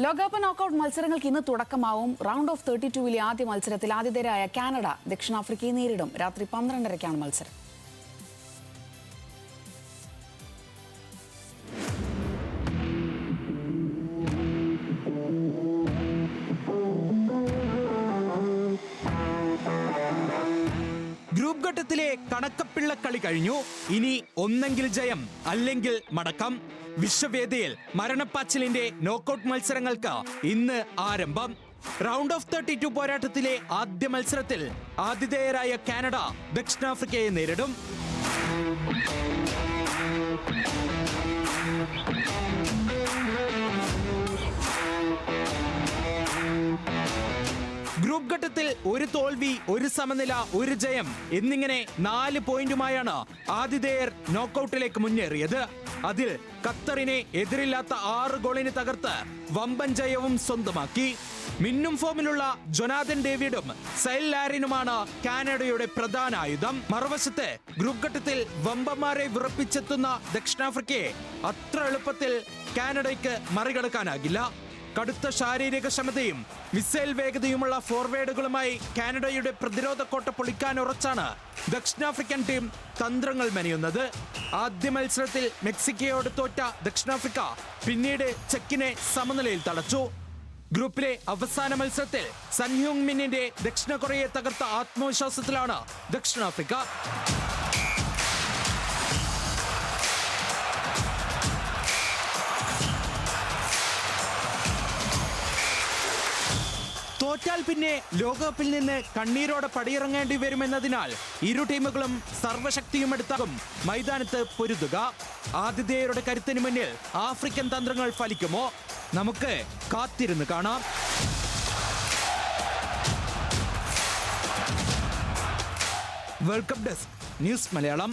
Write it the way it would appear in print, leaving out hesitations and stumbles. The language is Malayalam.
ലോകകപ്പ് നോക്കൌട്ട് മത്സരങ്ങൾക്ക് ഇന്ന് തുടക്കമാവും. റൗണ്ട് ഓഫ് 32-ലെ ആദ്യ മത്സരത്തിൽ ആതിഥേയരായ കാനഡ ദക്ഷിണാഫ്രിക്കയെ നേരിടും. രാത്രി 12:30-ക്കാണ് മത്സരം. ഗ്രൂപ്പ് ഘട്ടത്തിലെ കണക്കപ്പിള്ളക്കളി കഴിഞ്ഞു. ഇനി ഒന്നെങ്കിൽ ജയം അല്ലെങ്കിൽ മടക്കം. വിശ്വവേദിയിൽ മരണപ്പാച്ചിലിന്റെ നോക്കൌട്ട് മത്സരങ്ങൾക്ക് ഇന്ന് ആരംഭം. റൗണ്ട് ഓഫ് 32 പോരാട്ടത്തിലെ ആദ്യ മത്സരത്തിൽ ആതിഥേയരായ കാനഡ ദക്ഷിണാഫ്രിക്കയെ നേരിടും. ഗ്രൂപ്പ് ഘട്ടത്തിൽ ഒരു തോൽവി, ഒരു സമനില, ഒരു ജയം എന്നിങ്ങനെ 4 പോയിന്റുമായാണ് ആതിഥേയർ നോക്കൌട്ടിലേക്ക് മുന്നേറിയത്. അതിൽ ഖത്തറിനെ എതിരില്ലാത്ത 6 ഗോളിന് തകർത്ത് വമ്പൻ ജയവും സ്വന്തമാക്കി. മിന്നും ഫോമിലുള്ള ജൊനാഥൻ ഡേവിഡും സൈൽ ലാരിനുമാണ് കാനഡയുടെ പ്രധാന ആയുധം. മറുവശത്ത് ഗ്രൂപ്പ് ഘട്ടത്തിൽ വമ്പന്മാരെ വിറപ്പിച്ചെത്തുന്ന ദക്ഷിണാഫ്രിക്കയെ അത്ര എളുപ്പത്തിൽ കാനഡയ്ക്ക് മറികടക്കാനാകില്ല. കടുത്ത ശാരീരിക ക്ഷമതയും മിസൈൽ വേഗതയുമുള്ള ഫോർവേഡുകളുമായി കാനഡയുടെ പ്രതിരോധ കോട്ട പൊളിക്കാൻ ഉറച്ചാണ് ദക്ഷിണാഫ്രിക്കൻ ടീം തന്ത്രങ്ങൾ മെനയുന്നത്. ആദ്യ മത്സരത്തിൽ മെക്സിക്കോയോട് തോറ്റ ദക്ഷിണാഫ്രിക്ക പിന്നീട് ചെക്കിനെ സമനിലയിൽ തളച്ചു. ഗ്രൂപ്പിലെ അവസാന മത്സരത്തിൽ സൺ ഹ്യൂങ് മിന്നിന്റെ ദക്ഷിണ കൊറിയയെ തകർത്ത ആത്മവിശ്വാസത്തിലാണ് ദക്ഷിണാഫ്രിക്ക. തോറ്റാൽ പിന്നെ ലോകകപ്പിൽ നിന്ന് കണ്ണീരോടെ പടിയിറങ്ങേണ്ടി വരുമെന്നതിനാൽ ഇരു ടീമുകളും സർവശക്തിയും എടുത്താകും മൈതാനത്ത് പൊരുതുക. ആതിഥേയരുടെ കരുത്തിന് മുന്നിൽ ആഫ്രിക്കൻ തന്ത്രങ്ങൾ ഫലിക്കുമോ? നമുക്ക് കാത്തിരുന്ന് കാണാം. Welcome desk news Malayalam.